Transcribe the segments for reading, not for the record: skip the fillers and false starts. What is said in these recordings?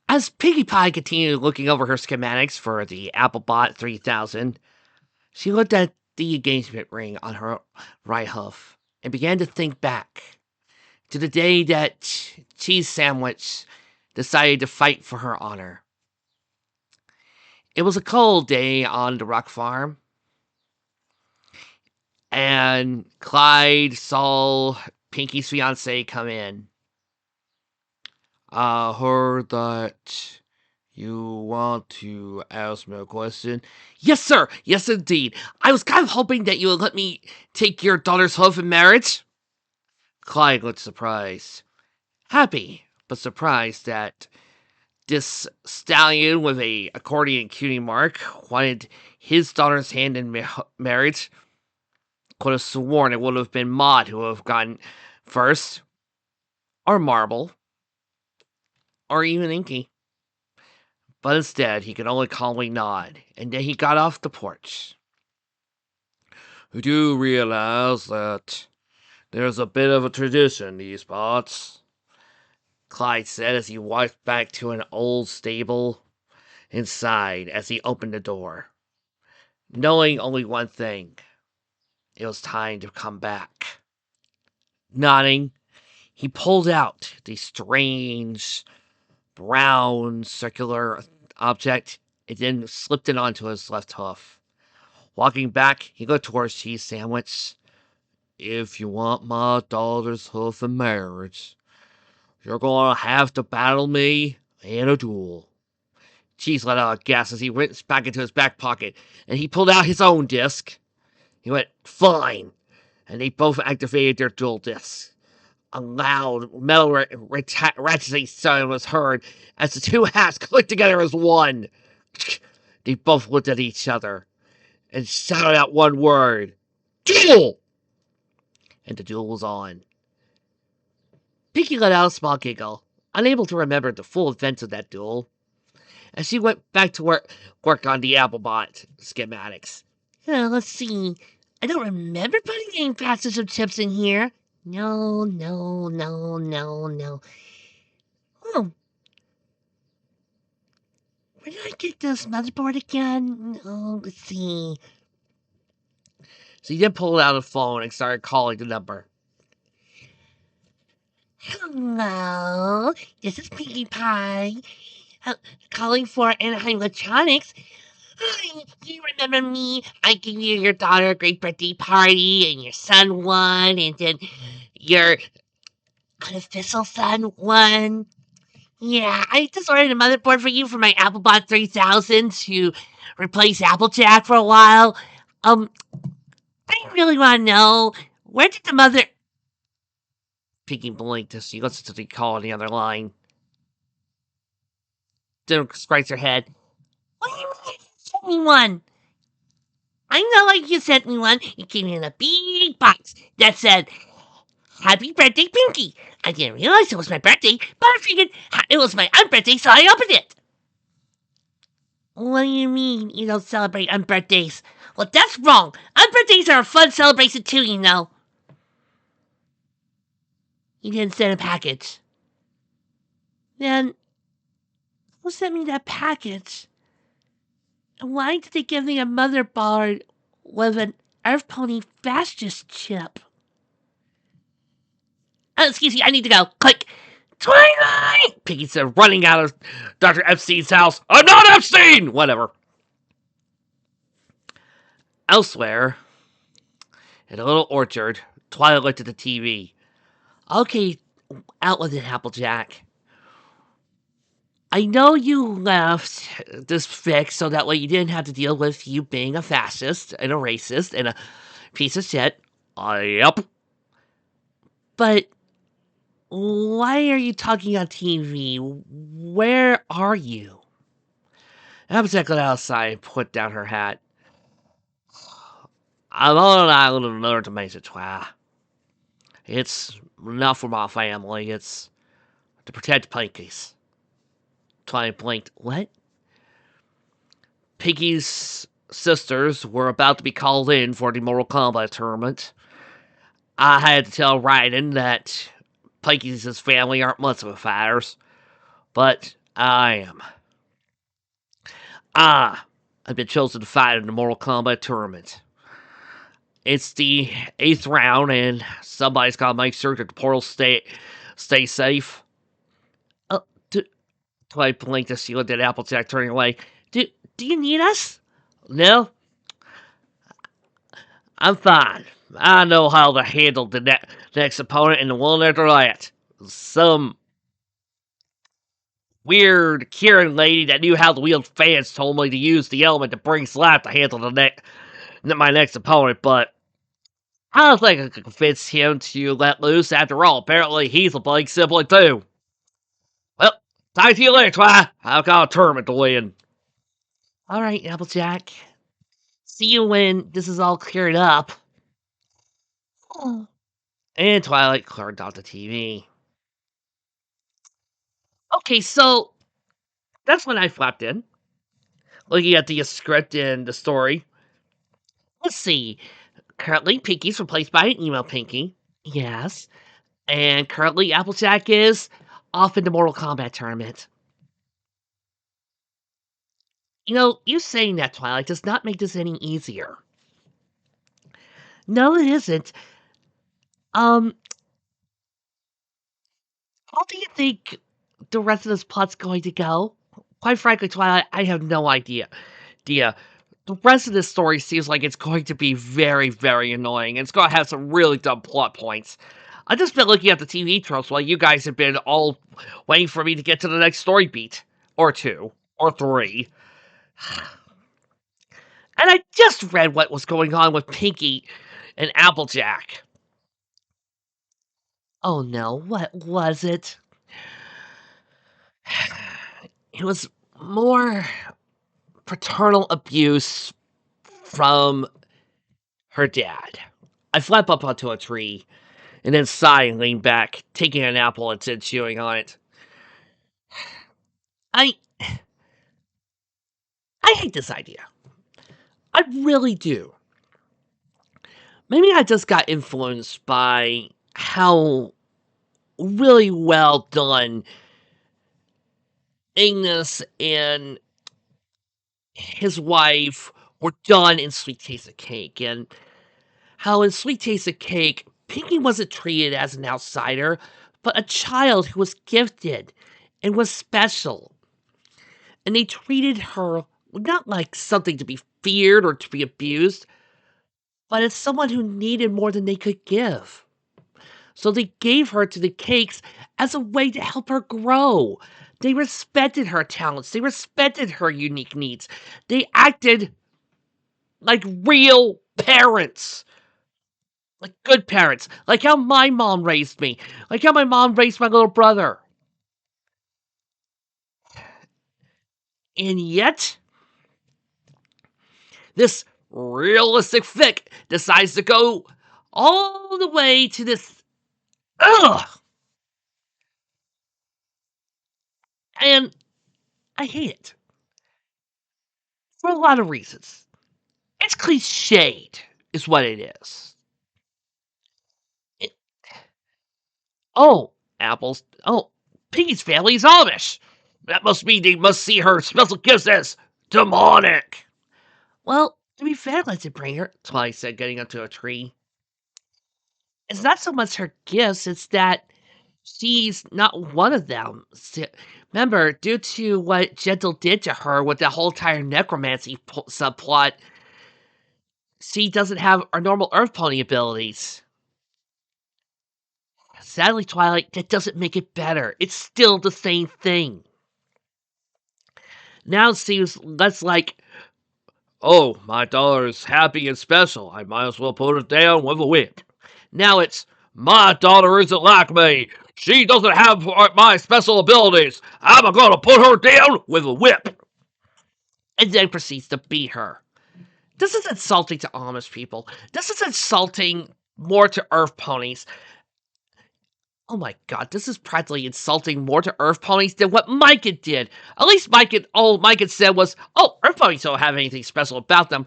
As Piggy Pie continued looking over her schematics for the Applebot 3000, she looked at the engagement ring on her right hoof and began to think back to the day that Cheese Sandwich decided to fight for her honor. It was a cold day on the rock farm, and Clyde saw Pinky's fiance come in. I heard that you want to ask me a question. Yes, sir. Yes, indeed. I was kind of hoping that you would let me take your daughter's hoof in marriage. Clyde looked surprised. Happy, but surprised that this stallion with a accordion cutie mark wanted his daughter's hand in marriage. Could have sworn it would have been Maud who would have gone first, or Marble, or even Inky. But instead, he could only calmly nod, and then he got off the porch. You do realize that there's a bit of a tradition in these parts, Clyde said as he walked back to an old stable and sighed as he opened the door, knowing only one thing. It was time to come back. Nodding, he pulled out the strange, brown, circular object and then slipped it onto his left hoof. Walking back, he looked towards Cheese Sandwich. If you want my daughter's hoof in marriage, you're gonna have to battle me in a duel. Cheese let out a gasp as he went back into his back pocket, and he pulled out his own disc. He went, fine, and they both activated their dual discs. A loud, metal ratcheting sound was heard as the two hats clicked together as one. They both looked at each other and shouted out one word, duel! And the duel was on. Pinky let out a small giggle, unable to remember the full events of that duel, as she went back to work on the Applebot schematics. Let's see. I don't remember putting any passes of chips in here. No. Oh. Where did I get this motherboard again? Oh, let's see. So he then pulled out a phone and started calling the number. Hello, this is Pinkie Pie. Calling for Anaheim Electronics. Hi, do you remember me? I gave you your daughter a great birthday party, and your son won, and then your unofficial son won. Yeah, I just ordered a motherboard for you for my Applebot 3000 to replace Applejack for a while. I really want to know, where did the mother... Pinky blinked as she listened to the call on the other line. Then scratched her head. What do you mean you sent me one? I know like you sent me one. You came in a big box that said, Happy Birthday, Pinky. I didn't realize it was my birthday, but I figured it was my unbirthday, so I opened it. What do you mean you don't celebrate unbirthdays? Well, that's wrong. Unbirthdays are a fun celebration too, you know. You didn't send a package. Then, who sent me that package? And why did they give me a motherboard with an Earth Pony fastest chip? Oh, excuse me, I need to go. Click. Twilight! Piggy said, running out of Dr. Epstein's house. I'm not Epstein! Whatever. Elsewhere, in a little orchard, Twilight looked at the TV. Okay, out with it, Applejack. I know you left this fix so that way you didn't have to deal with you being a fascist and a racist and a piece of shit. Yep. But why are you talking on TV? Where are you? Applejack got outside and put down her hat. I'm on an island of North Dimension, Twa. It's not for my family, it's to protect Pinkies. Twilight blinked. What? Pinky's sisters were about to be called in for the Mortal Kombat tournament. I had to tell Raiden that Pinky's family aren't much of a fighters, but I am. Ah, I've been chosen to fight in the Mortal Kombat tournament. It's the 8th round, and somebody's got to make sure that the portal stay safe. Uh, do, do I blink to see what that Applejack turning away? Do you need us? No, I'm fine. I know how to handle the next opponent, and the one after that. Some weird Kieran lady that knew how to wield fans told me to use the element to bring slap to handle my next opponent, but I don't think I could convince him to let loose. After all, apparently he's a blank sibling too. Well, talk to you later, Twy. I've got a tournament to win. All right, Applejack. See you when this is all cleared up. Oh. And Twilight cleared out the TV. Okay, so that's when I flapped in, looking at the script and the story. Let's see. Currently, Pinky's replaced by an email Pinky. Yes. And currently, Applejack is off in the Mortal Kombat tournament. You saying that, Twilight, does not make this any easier. No, it isn't. How do you think the rest of this plot's going to go? Quite frankly, Twilight, I have no idea. The rest of this story seems like it's going to be very, very annoying. It's going to have some really dumb plot points. I've just been looking at the TV tropes while you guys have been all waiting for me to get to the next story beat. Or two. Or three. And I just read what was going on with Pinky and Applejack. Oh no, what was it? It was more paternal abuse from her dad. I flap up onto a tree and then sigh and lean back, taking an apple and then chewing on it. I hate this idea. I really do. Maybe I just got influenced by how really well done Ignis and his wife were done in Sweet Taste of Cake, and how in Sweet Taste of Cake, Pinky wasn't treated as an outsider, but a child who was gifted and was special. And they treated her not like something to be feared or to be abused, but as someone who needed more than they could give. So they gave her to the cakes as a way to help her grow. They respected her talents. They respected her unique needs. They acted like real parents. Like good parents. Like how my mom raised me. Like how my mom raised my little brother. And yet, this realistic fic decides to go all the way to this. Ugh! And I hate it. For a lot of reasons. It's cliched, is what it is. It, oh, apples. Oh, Piggy's family is Amish. That must mean they must see her special gifts as demonic. Well, to be fair, let's bring her, Twilight said, getting up to a tree. It's not so much her gifts, it's that she's not one of them. Remember, due to what Gentle did to her with the whole entire necromancy subplot, she doesn't have her normal Earth Pony abilities. Sadly, Twilight, that doesn't make it better. It's still the same thing. Now it seems less like, oh, my daughter is happy and special. I might as well put her down with a whip. Now it's, my daughter isn't like me. She doesn't have my special abilities. I'm going to put her down with a whip. And then proceeds to beat her. This is insulting to Amish people. This is insulting more to Earth Ponies. Oh my god, this is practically insulting more to Earth Ponies than what Micah did. At least all Micah said was, oh, Earth Ponies don't have anything special about them.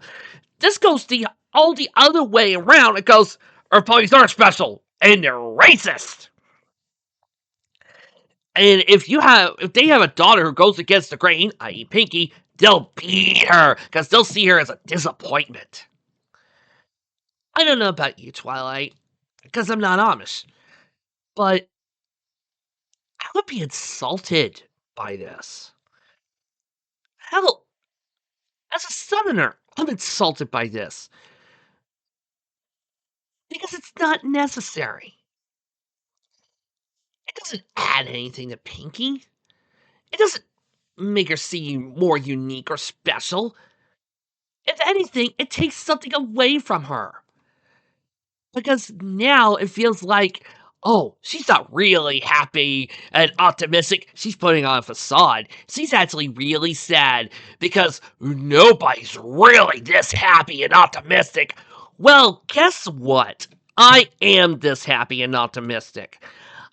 This goes all the other way around. It goes, Earth Ponies aren't special, and they're racist. And if they have a daughter who goes against the grain, i.e., Pinky, they'll beat her because they'll see her as a disappointment. I don't know about you, Twilight, because I'm not Amish, but I would be insulted by this. Hell, as a Southerner, I'm insulted by this because it's not necessary. It doesn't add anything to Pinky. It doesn't make her seem more unique or special. If anything, it takes something away from her. Because now it feels like, oh, she's not really happy and optimistic. She's putting on a facade. She's actually really sad because nobody's really this happy and optimistic. Well, guess what? I am this happy and optimistic.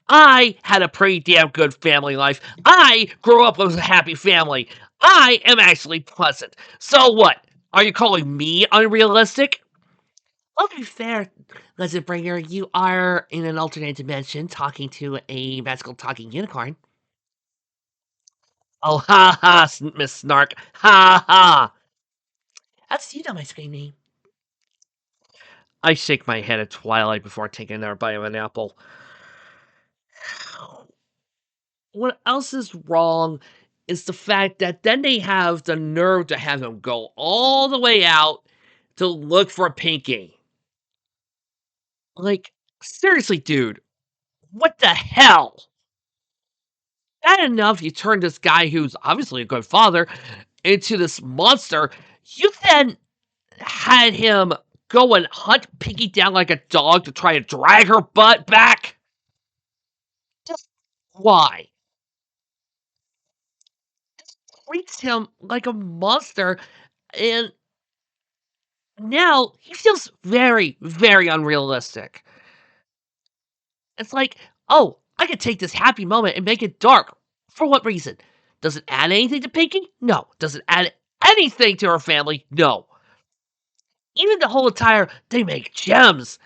I had a pretty damn good family life. I grew up with a happy family. I am actually pleasant. So what? Are you calling me unrealistic? Well, to be fair, Legend Bringer, you are in an alternate dimension talking to a magical talking unicorn. Oh, ha ha, Miss Snark. Ha ha. That's you know my screen name. I shake my head at Twilight before taking another bite of an apple. What else is wrong is the fact that then they have the nerve to have him go all the way out to look for Pinky. Like, seriously, dude, what the hell? Bad enough you turn this guy who's obviously a good father into this monster. You then had him go and hunt Pinky down like a dog to try to drag her butt back. Just why? Treats him like a monster, and now he feels very, very unrealistic. It's like, oh, I could take this happy moment and make it dark. For what reason? Does it add anything to Pinky? No. Does it add anything to her family? No. Even the whole entire they make gems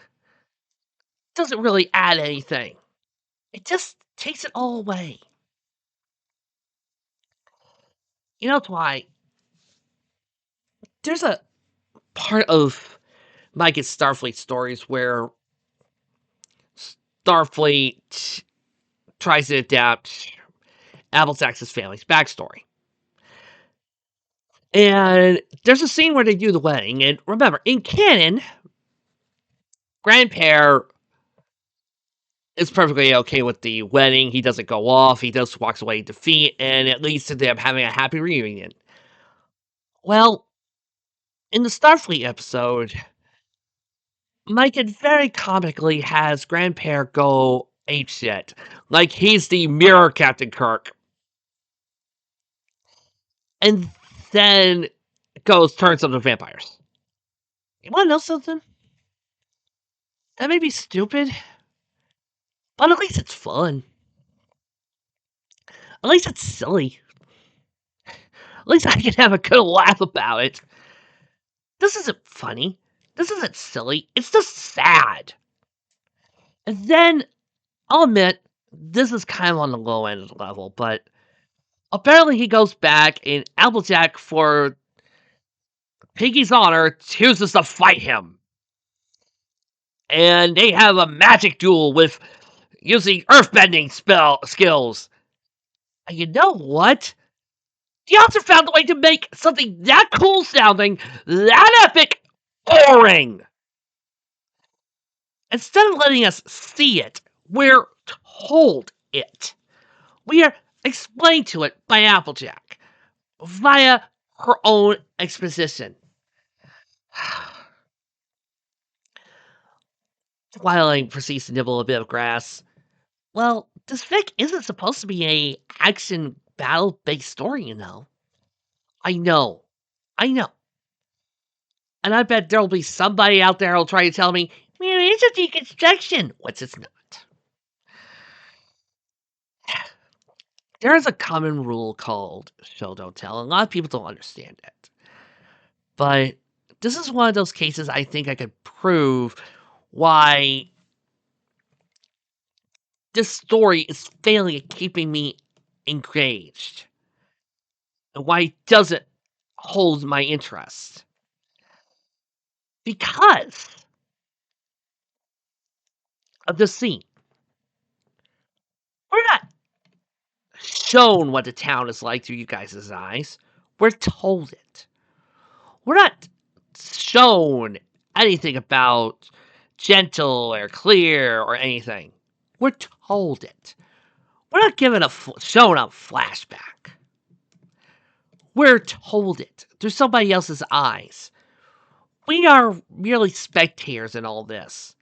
doesn't really add anything. It just takes it all away. You know, that's why there's a part of Mike and Starfleet stories where Starfleet tries to adapt Applejack's family's backstory. And there's a scene where they do the wedding. And remember, in canon, Grandpere is perfectly okay with the wedding. He doesn't go off. He just walks away in defeat, and it leads to them having a happy reunion. Well, in the Starfleet episode, Mike very comically has Grandpere go apeshit, like he's the mirror Captain Kirk, and then turns on the vampires. You want to know something? That may be stupid, but at least it's fun. At least it's silly. At least I can have a good laugh about it. This isn't funny. This isn't silly. It's just sad. And then, I'll admit, this is kind of on the low end of the level, but apparently he goes back and Applejack, for Piggy's honor, chooses to fight him. And they have a magic duel with using earthbending skills. And you know what? The author found a way to make something that cool sounding, that epic, boring. Instead of letting us see it, we're told it. We are explained to it by Applejack via her own exposition. Twilight proceeds to nibble a bit of grass. Well, this fic isn't supposed to be a action battle based story, you know. I know. I know. And I bet there'll be somebody out there who'll try to tell me, well, it's a deconstruction. What's it's not? There is a common rule called show don't tell, and a lot of people don't understand it. But this is one of those cases I think I could prove why this story is failing at keeping me engaged and why it doesn't hold my interest. Because of the scene. We're not shown what the town is like through you guys' eyes. We're told it. We're not shown anything about gentle or clear or anything. We're told it. We're not given shown a flashback. We're told it through somebody else's eyes. We are merely spectators in all this.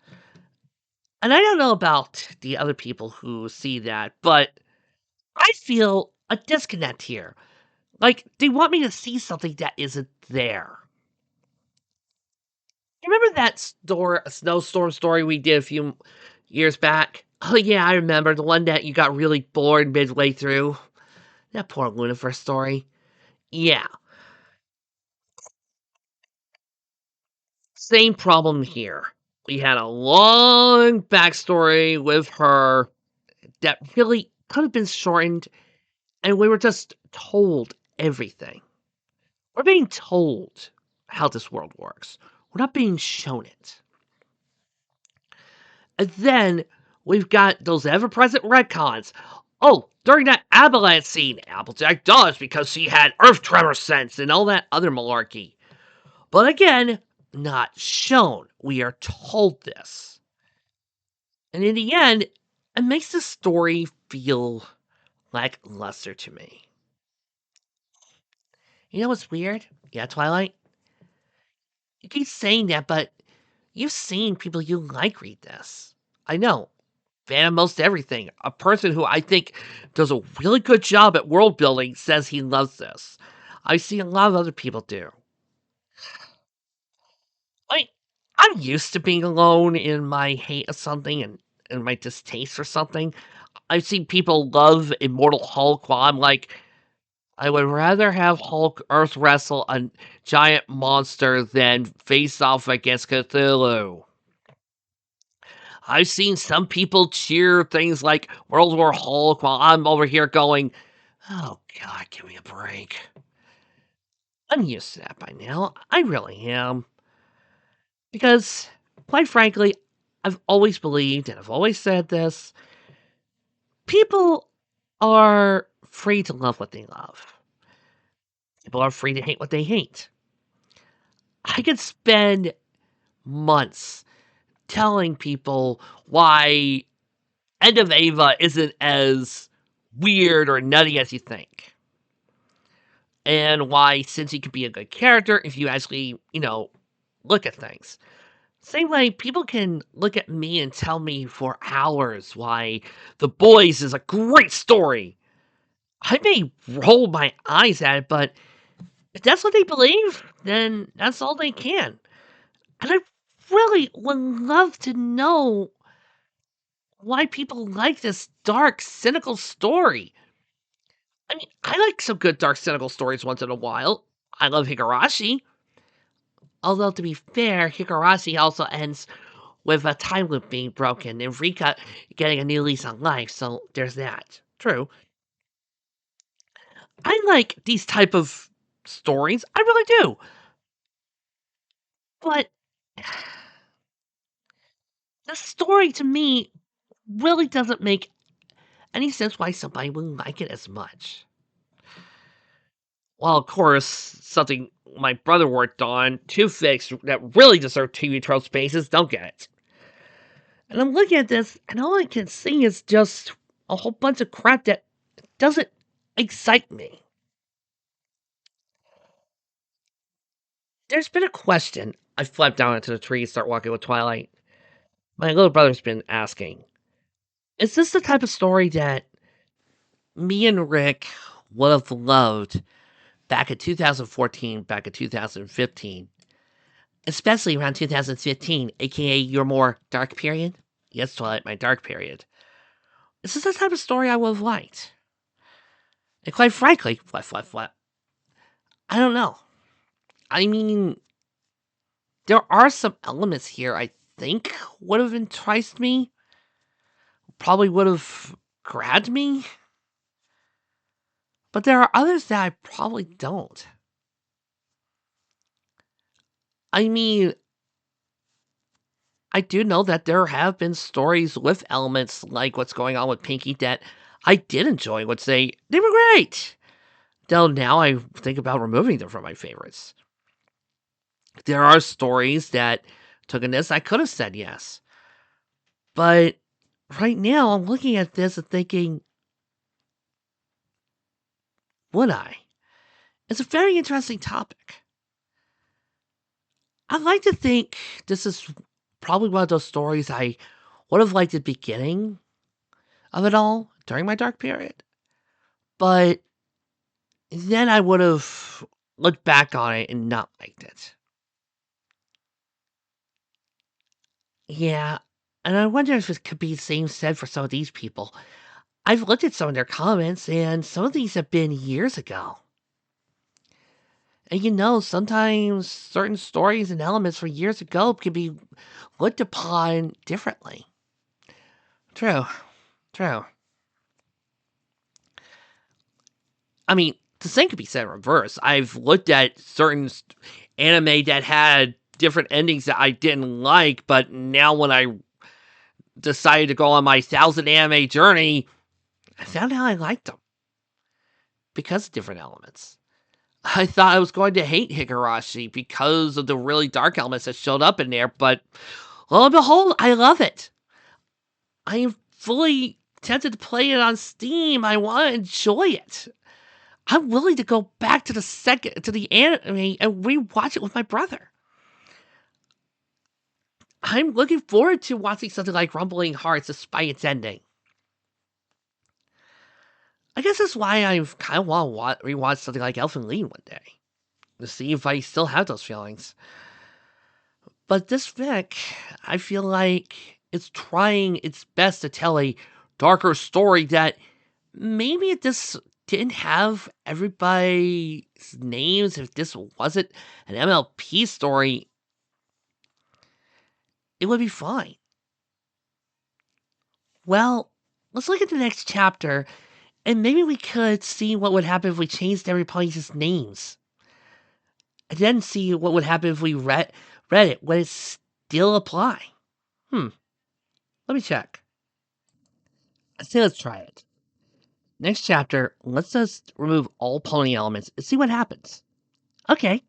And I don't know about the other people who see that, but I feel a disconnect here. Like, they want me to see something that isn't there. You remember that snowstorm story we did a few years back? Oh, yeah, I remember. The one that you got really bored midway through. That poor Lucifer story. Yeah, same problem here. We had a long backstory with her that really could have been shortened, and we were just told everything. We're being told how this world works. We're not being shown it. And then we've got those ever-present retcons. Oh, during that avalanche scene, Applejack dodged because she had earth tremor sense and all that other malarkey. But again, not shown. We are told this. And in the end, it makes the story feel lackluster to me. You know what's weird? Yeah, Twilight? You keep saying that, but you've seen people you like read this. I know. Fan of most everything. A person who I think does a really good job at world building says he loves this. I see a lot of other people do. I I'm used to being alone in my hate of something and my distaste for something. I've seen people love Immortal Hulk while I'm like, I would rather have Hulk Earth wrestle a giant monster than face off against Cthulhu. I've seen some people cheer things like World War Hulk while I'm over here going, oh God, give me a break. I'm used to that by now. I really am. Because, quite frankly, I've always believed, and I've always said this, people are free to love what they love. People are free to hate what they hate. I could spend months telling people why End of Ava isn't as weird or nutty as you think. And why Cincy could be a good character if you actually, look at things. Same way, people can look at me and tell me for hours why The Boys is a great story. I may roll my eyes at it, but if that's what they believe, then that's all they can. And I really would love to know why people like this dark, cynical story. I mean, I like some good, dark, cynical stories once in a while. I love Higurashi. Although, to be fair, Higurashi also ends with a time loop being broken and Rika getting a new lease on life, so there's that. True. I like these type of stories. I really do. But the story to me really doesn't make any sense why somebody would like it as much. Well, of course, something my brother worked on, two fics that really deserve TV troll spaces, don't get it. And I'm looking at this, and all I can see is just a whole bunch of crap that doesn't excite me. There's been a question. I flip down into the tree and start walking with Twilight. My little brother's been asking, is this the type of story that me and Rick would have loved back in 2014, back in 2015? Especially around 2015, aka your more dark period? Yes, Twilight, my dark period. Is this the type of story I would have liked? And quite frankly, I don't know. I mean, there are some elements here I think would have enticed me, probably would have grabbed me, but there are others that I probably don't. I mean, I do know that there have been stories with elements like what's going on with Pinky that I did enjoy, would say they were great. Though now I think about removing them from my favorites. There are stories that took in this I could have said yes. But right now I'm looking at this and thinking, would I? It's a very interesting topic. I'd like to think this is probably one of those stories I would have liked at the beginning of it all during my dark period. But then I would have looked back on it and not liked it. Yeah, and I wonder if it could be the same said for some of these people. I've looked at some of their comments, and some of these have been years ago. And sometimes certain stories and elements from years ago can be looked upon differently. True, true. I mean, the same could be said in reverse. I've looked at certain anime that had different endings that I didn't like, but now when I decided to go on my 1,000 anime journey, I found out I liked them because of different elements. I thought I was going to hate Higurashi because of the really dark elements that showed up in there, but lo and behold, I love it. I am fully tempted to play it on Steam. I want to enjoy it. I'm willing to go back to the anime and rewatch it with my brother. I'm looking forward to watching something like Rumbling Hearts despite its ending. I guess that's why I kind of want to rewatch something like Elfen Lied one day to see if I still have those feelings. But this fic, I feel like it's trying its best to tell a darker story that maybe if this didn't have everybody's names, if this wasn't an MLP story, it would be fine. Well, let's look at the next chapter, and maybe we could see what would happen if we changed everybody's names. And then see what would happen if we read it. Would it still apply? Let me check. I say let's try it. Next chapter, let's just remove all pony elements and see what happens. Okay.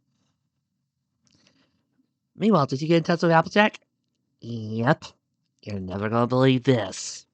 Meanwhile, did you get in touch with Applejack? Yep. You're never gonna believe this.